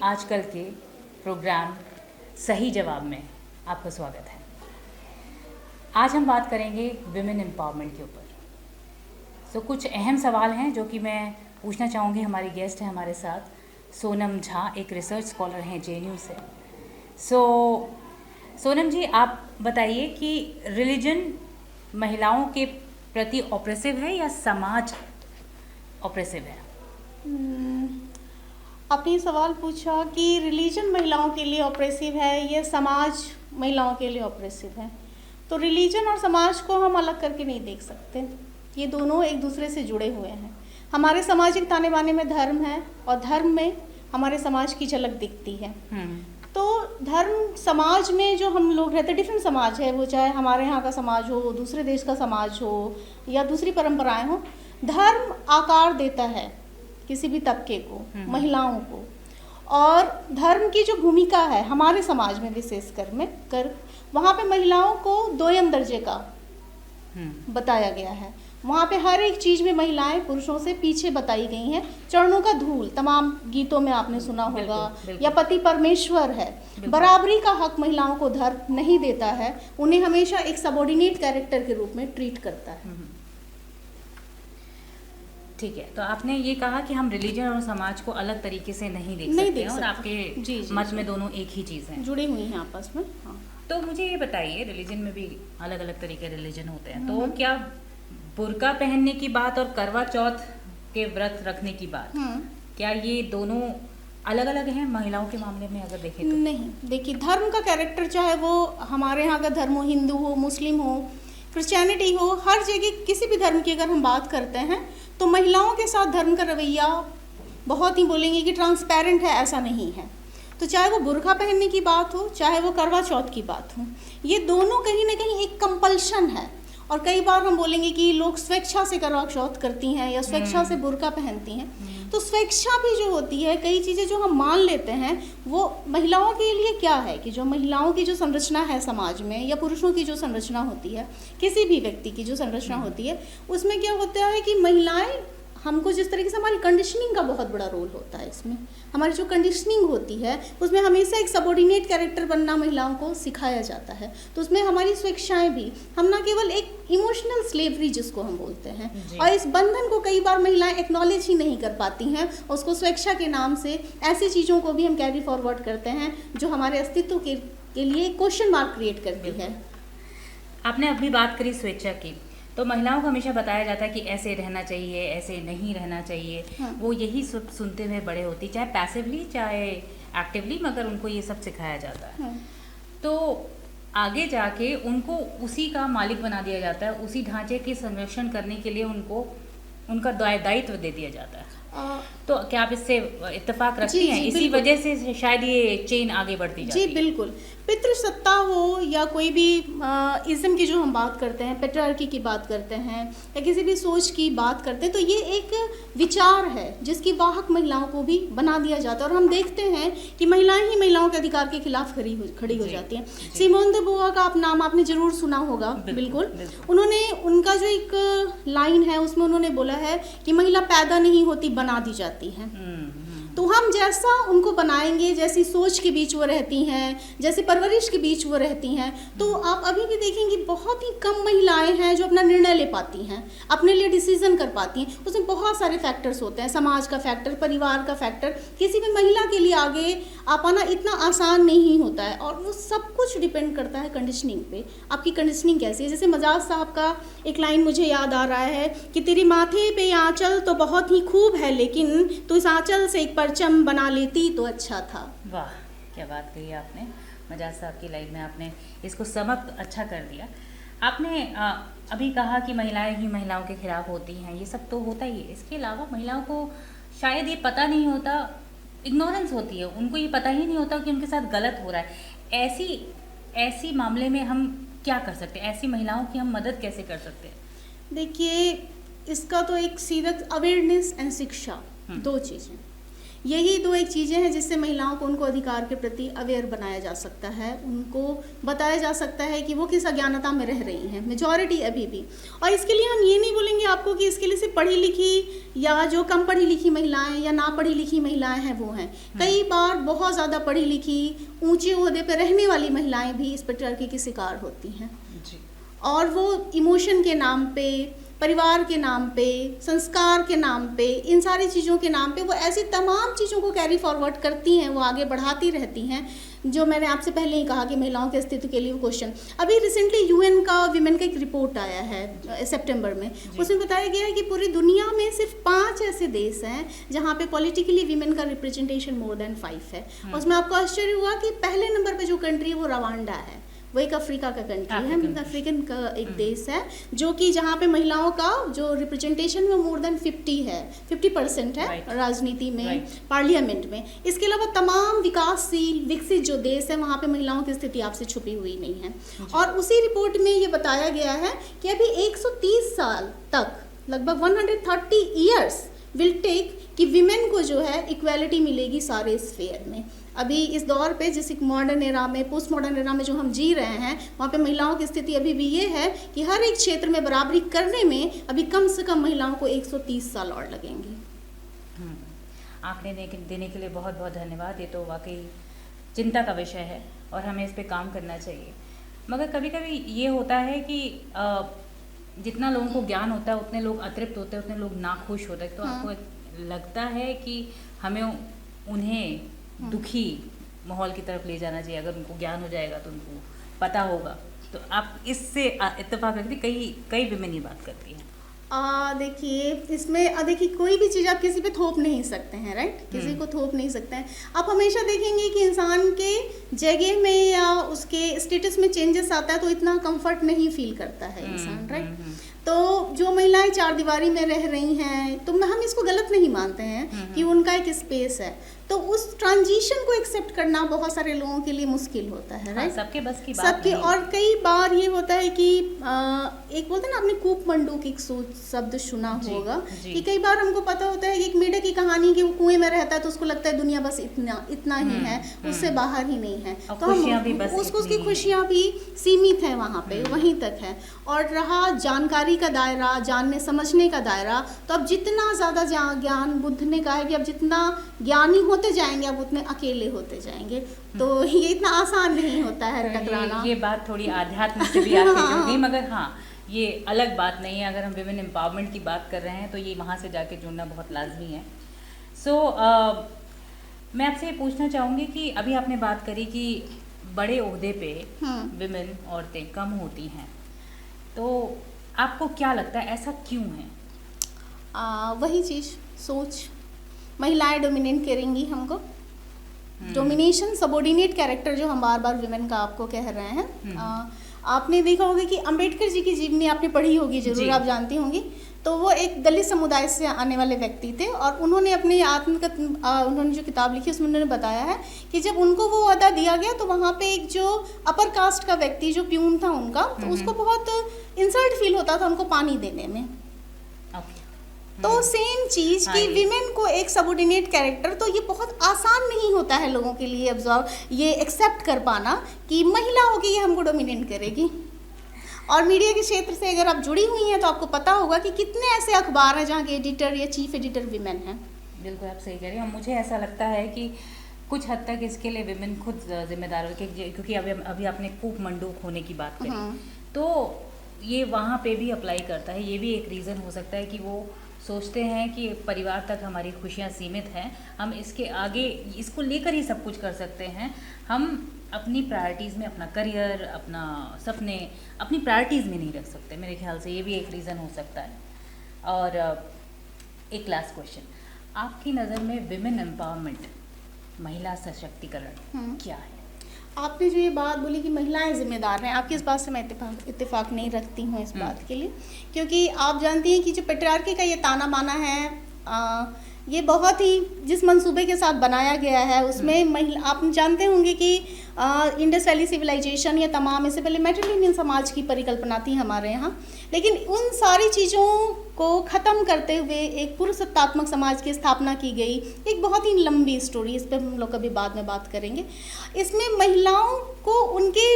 आजकल के प्रोग्राम सही जवाब में आपका स्वागत है। आज हम बात करेंगे विमेन एम्पावरमेंट के ऊपर। कुछ अहम सवाल हैं जो कि मैं पूछना चाहूँगी। हमारी गेस्ट है हमारे साथ सोनम झा, एक रिसर्च स्कॉलर हैं JNU से। सोनम जी, आप बताइए कि रिलीजन महिलाओं के प्रति ऑप्रेसिव है या समाज ऑप्रेसिव है? आपने ये सवाल पूछा कि रिलीजन महिलाओं के लिए ऑप्रेसिव है या समाज महिलाओं के लिए ऑप्रेसिव है। तो रिलीजन और समाज को हम अलग करके नहीं देख सकते, ये दोनों एक दूसरे से जुड़े हुए हैं। हमारे सामाजिक ताने बाने में धर्म है और धर्म में हमारे समाज की झलक दिखती है। तो धर्म समाज में जो हम लोग रहते, डिफरेंट समाज है, वो चाहे हमारे यहाँ का समाज हो, दूसरे देश का समाज हो या दूसरी परंपराएं हो, धर्म आकार देता है किसी भी तबके को, महिलाओं को। और धर्म की जो भूमिका है हमारे समाज में विशेषकर वहाँ पे महिलाओं को दोयम दर्जे का बताया गया है। वहाँ पे हर एक चीज़ में महिलाएं पुरुषों से पीछे बताई गई हैं। चरणों का धूल तमाम गीतों में आपने सुना होगा। बिल्कुल। या पति परमेश्वर है। बराबरी का हक महिलाओं को धर्म नहीं देता है, उन्हें हमेशा एक सबॉर्डिनेट कैरेक्टर के रूप में ट्रीट करता है। ठीक है, तो आपने ये कहा कि हम रिलीजन और समाज को अलग तरीके से नहीं देख सकते और आपके मत में दोनों एक ही चीज़ हैं, जुड़ी हुई हैं आपस में। हाँ। तो मुझे ये बताइए, रिलीजन में भी अलग अलग तरीके रिलीजन होते हैं, तो क्या बुर्का पहनने की बात और करवा चौथ के व्रत रखने की बात, क्या ये दोनों अलग अलग हैं महिलाओं के मामले में अगर देखें तो? नहीं, देखिए, धर्म का कैरेक्टर चाहे वो हमारे यहाँ का धर्म हो, हिंदू हो, मुस्लिम हो, क्रिश्चियनिटी हो, हर जगह किसी भी धर्म की अगर हम बात करते हैं तो महिलाओं के साथ धर्म का रवैया बहुत ही बोलेंगे कि ट्रांसपेरेंट है, ऐसा नहीं है। तो चाहे वो बुर्का पहनने की बात हो, चाहे वो करवा चौथ की बात हो, ये दोनों कहीं ना कहीं एक कंपल्शन है। और कई बार हम बोलेंगे कि लोग स्वेच्छा से करवा चौथ करती हैं या स्वेच्छा से बुर्का पहनती हैं। तो स्वेच्छा भी जो होती है, कई चीज़ें जो हम मान लेते हैं वो महिलाओं के लिए क्या है कि जो महिलाओं की जो संरचना है समाज में, या पुरुषों की जो संरचना होती है, किसी भी व्यक्ति की जो संरचना होती है, उसमें क्या होता है कि महिलाएं, हमको जिस तरीके से हमारी कंडीशनिंग का बहुत बड़ा रोल होता है इसमें, हमारी जो कंडीशनिंग होती है उसमें हमेशा एक सबॉर्डिनेट कैरेक्टर बनना महिलाओं को सिखाया जाता है। तो उसमें हमारी स्वेच्छाएं भी, हम ना केवल एक इमोशनल स्लेवरी जिसको हम बोलते हैं, और इस बंधन को कई बार महिलाएं एक्नॉलेज ही नहीं कर पाती हैं, उसको स्वेच्छा के नाम से ऐसी चीज़ों को भी हम कैरी फॉरवर्ड करते हैं जो हमारे अस्तित्व के लिए क्वेश्चन मार्क क्रिएट करती है। आपने अभी बात करी स्वेच्छा की, तो महिलाओं को हमेशा बताया जाता है कि ऐसे रहना चाहिए, ऐसे नहीं रहना चाहिए। वो यही सुनते हुए बड़े होती, चाहे पैसिवली चाहे एक्टिवली, मगर उनको ये सब सिखाया जाता है। तो आगे जाके उनको उसी का मालिक बना दिया जाता है, उसी ढांचे के संरक्षण करने के लिए उनको उनका दायित्व दे दिया जाता है। तो क्या आप इससे इत्तेफाक रखती हैं? इसी वजह से शायद ये चेन आगे बढ़ती जाती है। जी बिल्कुल, पितृसत्ता हो या कोई भी इज्म की जो हम बात करते हैं, पैट्रियार्की की बात करते हैं, या किसी भी सोच की बात करते हैं, तो ये एक विचार है जिसकी वाहक महिलाओं को भी बना दिया जाता है। और हम देखते हैं कि महिलाएं ही महिलाओं के अधिकार के खिलाफ खड़ी हो जाती हैं। सिमोन दे बुआ का नाम आपने जरूर सुना होगा। बिल्कुल। उन्होंने, उनका जो एक लाइन है उसमें उन्होंने बोला है कि महिला पैदा नहीं होती, बना दी जाती है। तो हम जैसा उनको बनाएंगे, जैसी सोच के बीच वो रहती हैं, जैसी परवरिश के बीच वो रहती हैं, तो आप अभी भी देखेंगे बहुत ही कम महिलाएं हैं जो अपना निर्णय ले पाती हैं, अपने लिए डिसीजन कर पाती हैं। उसमें बहुत सारे फैक्टर्स होते हैं, समाज का फैक्टर, परिवार का फैक्टर। किसी भी महिला के लिए आगे आ पाना इतना आसान नहीं होता है, और वो सब कुछ डिपेंड करता है कंडीशनिंग पे। आपकी कंडीशनिंग कैसी है? जैसे मजाज साहब का एक लाइन मुझे याद आ रहा है कि तेरे माथे पे आंचल तो बहुत ही खूब है, लेकिन तू इस आंचल से एक परचम बना लेती तो अच्छा था। वाह, क्या बात कही आपने। मजाज साहब की लाइन में आपने इसको समक अच्छा कर दिया। आपने अभी कहा कि महिलाएं ही महिलाओं के खिलाफ होती हैं, ये सब तो होता ही है। इसके अलावा महिलाओं को शायद ये पता नहीं होता, इग्नोरेंस होती है, उनको ये पता ही नहीं होता कि उनके साथ गलत हो रहा है। ऐसी मामले में हम क्या कर सकते हैं? ऐसी महिलाओं की हम मदद कैसे कर सकते हैं? देखिए, इसका तो एक सीधा अवेयरनेस एंड शिक्षा, दो चीज़ें। यही दो एक चीज़ें हैं जिससे महिलाओं को उनको अधिकार के प्रति अवेयर बनाया जा सकता है, उनको बताया जा सकता है कि वो किस अज्ञानता में रह रही हैं मेजॉरिटी अभी भी। और इसके लिए हम ये नहीं बोलेंगे आपको कि इसके लिए सिर्फ पढ़ी लिखी या जो कम पढ़ी लिखी महिलाएं या ना पढ़ी लिखी महिलाएं हैं वो हैं। कई बार बहुत ज़्यादा पढ़ी लिखी ऊंचे ओहदे पर रहने वाली महिलाएं भी इस पैट्रियार्की की शिकार होती हैं जी। और वो इमोशन के नाम पे, परिवार के नाम पे, संस्कार के नाम पे, इन सारी चीज़ों के नाम पे वो ऐसी तमाम चीज़ों को कैरी फॉरवर्ड करती हैं, वो आगे बढ़ाती रहती हैं, जो मैंने आपसे पहले ही कहा कि महिलाओं के अस्तित्व के लिए वो क्वेश्चन। अभी रिसेंटली यूएन का विमेन का एक रिपोर्ट आया है सितंबर में, उसमें बताया गया है कि पूरी दुनिया में सिर्फ 5 ऐसे देश हैं जहाँ पे पॉलिटिकली विमेन का रिप्रेजेंटेशन मोर देन 5 है। उसमें आपको आश्चर्य हुआ कि पहले नंबर पे जो कंट्री है वो रवांडा है, वो एक अफ्रीका का कंट्री है, अफ्रीकन का एक देश है, जो कि जहाँ पे महिलाओं का जो रिप्रेजेंटेशन वो मोर देन 50% है राजनीति में, पार्लियामेंट में। इसके अलावा तमाम विकासशील विकसित जो देश है वहाँ पे महिलाओं की स्थिति आपसे छुपी हुई नहीं है। और उसी रिपोर्ट में ये बताया गया है कि अभी 130 साल तक, लगभग 130 ईयर्स विल टेक कि विमेन को जो है इक्वालिटी मिलेगी सारे स्फेयर में। अभी इस दौर पे जिस एक मॉडर्न एरा में, पोस्ट मॉडर्न एरा में जो हम जी रहे हैं, वहाँ पे महिलाओं की स्थिति अभी भी ये है कि हर एक क्षेत्र में बराबरी करने में अभी कम से कम महिलाओं को 130 साल और लगेंगे। आंकड़े देने के लिए बहुत बहुत धन्यवाद। ये तो वाकई चिंता का विषय है और हमें इस पे काम करना चाहिए। मगर कभी कभी ये होता है कि जितना लोगों को ज्ञान होता है उतने लोग अतृप्त होते हैं, उतने लोग नाखुश होते हैं। तो आपको लगता है कि हमें उन्हें दुखी माहौल की तरफ ले जाना चाहिए? अगर उनको ज्ञान हो जाएगा तो उनको पता होगा, तो आप इससे इत्तेफाक रखती, कई विमेन ये बात करती हैं। देखिए इसमें देखिए कोई भी चीज़ आप किसी पे थोप नहीं सकते हैं, राइट? किसी को थोप नहीं सकते हैं। आप हमेशा देखेंगे कि इंसान के जगह में या उसके स्टेटस में चेंजेस आता है तो इतना कंफर्ट नहीं फील करता है इंसान, राइट? तो जो महिलाएं 4 दीवारी में रह रही हैं, तो हम इसको गलत नहीं मानते हैं कि उनका एक स्पेस है, तो उस ट्रांजिशन को एक्सेप्ट करना बहुत सारे लोगों के लिए मुश्किल होता है, राइट? सबके बस की बात सबके। और कई बार ये होता है कि एक बोलते हैं ना, आपने कूप मंडूक एक शब्द सुना होगा कि कई बार हमको पता होता है कि एक मेढक की कहानी कि वो कुएं में रहता है तो उसको लगता है दुनिया बस इतना ही है, उससे बाहर ही नहीं है, तो उसकी खुशियाँ भी सीमित है वहाँ पे, वहीं तक है। और रहा जानकारी का दायरा, जानने समझने का दायरा, तो अब जितना ज़्यादा ज्ञान, बुद्ध ने कहा है कि अब जितना ज्ञानी होते जाएंगे अब उतने अकेले होते जाएंगे, तो ये इतना आसान नहीं होता है टकराना। ये बात थोड़ी आध्यात्म से भी आती होगी, मगर हाँ ये अलग बात नहीं है। अगर हम विमेन एम्पावरमेंट की बात कर रहे हैं तो ये वहाँ से जाके जुड़ना बहुत लाजमी है। मैं आपसे ये पूछना चाहूँगी कि अभी आपने बात करी कि बड़े ओहदे पे विमेन, औरतें कम होती हैं, तो आपको क्या लगता है ऐसा क्यों है? वही चीज़, सोच। महिलाएं डोमिनेट करेंगी हमको, डोमिनेशन, सबऑर्डिनेट कैरेक्टर जो हम बार बार विमेन का आपको कह रहे हैं। आपने देखा होगा कि अंबेडकर जी की जीवनी आपने पढ़ी होगी, जरूर आप जानती होंगी। तो वो एक दलित समुदाय से आने वाले व्यक्ति थे और उन्होंने अपनी उन्होंने जो किताब लिखी उसमें उन्होंने बताया है कि जब उनको वो अहदा दिया गया तो वहाँ पे एक जो अपर कास्ट का व्यक्ति जो प्यून था उनका, तो उसको बहुत इंसल्ट फील होता था उनको पानी देने में। तो सेम चीज कि विमेन को एक सबऑर्डिनेट कैरेक्टर, तो ये बहुत आसान नहीं होता है लोगों के लिए ऑब्जर्व, ये एक्सेप्ट कर पाना कि महिला होगी ये हमको डोमिनेट करेगी। और मीडिया के क्षेत्र से अगर आप जुड़ी हुई हैं तो आपको पता होगा कि कितने ऐसे अखबार हैं जहाँ के एडिटर या चीफ एडिटर विमेन हैं। बिल्कुल आप सही कह रही हैं। और मुझे ऐसा लगता है कि कुछ हद तक इसके लिए विमेन खुद जिम्मेदार हो, क्योंकि अभी आपने कूप मंडूक होने की बात करी, तो ये वहाँ पे भी अप्लाई करता है। ये भी एक रीज़न हो सकता है कि वो सोचते हैं कि परिवार तक हमारी खुशियाँ सीमित हैं, हम इसके आगे इसको लेकर ही सब कुछ कर सकते हैं। हम अपनी प्रायोरिटीज़ में अपना करियर, अपना सपने अपनी प्रायोरिटीज़ में नहीं रख सकते। मेरे ख्याल से ये भी एक रीज़न हो सकता है। और एक लास्ट क्वेश्चन, आपकी नज़र में विमेन एम्पावरमेंट, महिला सशक्तिकरण क्या है? आपने जो ये बात बोली कि महिलाएं जिम्मेदार हैं, आपकी इस बात से मैं इत्तेफाक नहीं रखती हूँ इस बात के लिए, क्योंकि आप जानती हैं कि जो पैट्रियार्की का ये ताना बाना है, ये बहुत ही जिस मंसूबे के साथ बनाया गया है उसमें महिला, आप जानते होंगे कि इंडस वैली सिविलाइजेशन या तमाम, इससे पहले मेडिटेरेनियन समाज की परिकल्पना थी हमारे यहाँ, लेकिन उन सारी चीज़ों को ख़त्म करते हुए एक पुरुषत्वात्मक समाज की स्थापना की गई। एक बहुत ही लंबी स्टोरी, इस पर हम लोग कभी बाद में बात करेंगे। इसमें महिलाओं को उनके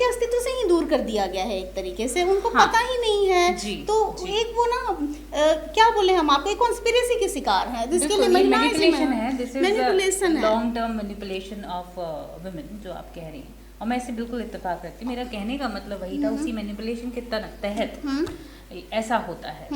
अस्तित्व से ही दूर कर दिया गया है, एक तरीके से उनको पता ही नहीं है। तो एक वो ना क्या बोले हम आपको, एक कॉन्स्पिरेसी के शिकार हैं जिसके लिए महिलाएं मैनिपुलेशन है, long term manipulation of women जो आप कह रही हैं, और मैं इससे बिल्कुल इत्तेफाक करती हूँ। मेरा कहने का मतलब वही था, उसी मैनिपुलेशन के तहत ऐसा होता है।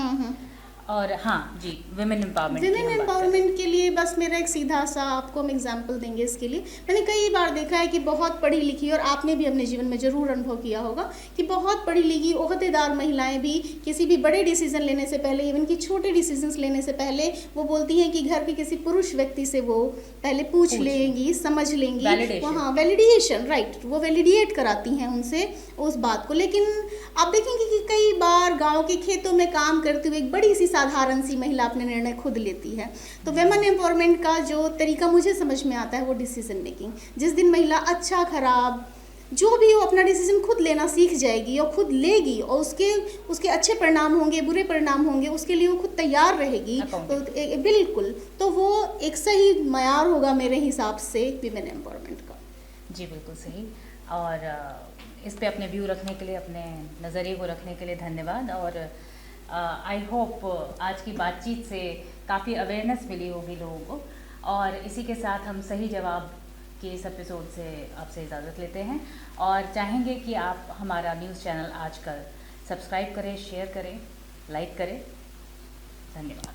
और हाँ जी, विमेन एम्पावरमेंट के लिए बस मेरा एक सीधा सा आपको हम एग्जांपल देंगे इसके लिए। मैंने कई बार देखा है कि बहुत पढ़ी लिखी, और आपने भी अपने जीवन में ज़रूर अनुभव किया होगा कि बहुत पढ़ी लिखी ओहदेदार महिलाएं भी किसी भी बड़े डिसीजन लेने से पहले, इवन कि छोटे डिसीजंस लेने से पहले, वो बोलती हैं कि घर के किसी पुरुष व्यक्ति से वो पहले पूछ लेंगी, समझ लेंगी, वहाँ वैलिडेशन, राइट, वो वैलिडेट कराती हैं उनसे उस बात को। लेकिन आप देखेंगे कि कई बार गाँव के खेतों में काम करते हुए एक बड़ी सी साधारण सी महिला अपने निर्णय खुद लेती है। तो वुमेन एम्पावरमेंट का जो तरीका मुझे समझ में आता है वो डिसीजन मेकिंग। जिस दिन महिला अच्छा खराब जो भी हो अपना डिसीजन खुद लेना सीख जाएगी और खुद लेगी, और उसके अच्छे परिणाम होंगे, बुरे परिणाम होंगे, उसके लिए वो खुद तैयार रहेगी, तो बिल्कुल, तो वो एक सही मयार होगा मेरे हिसाब से वुमेन एम्पावरमेंट का। जी बिल्कुल सही। और इस पे अपने व्यू रखने के लिए, अपने नज़रिए को रखने के लिए धन्यवाद। और आई होप आज की बातचीत से काफ़ी अवेयरनेस मिली होगी लोगों को। और इसी के साथ हम सही जवाब के इस एपिसोड से आपसे इजाज़त लेते हैं, और चाहेंगे कि आप हमारा न्यूज़ चैनल आजकल सब्सक्राइब करें, शेयर करें, लाइक करें। धन्यवाद।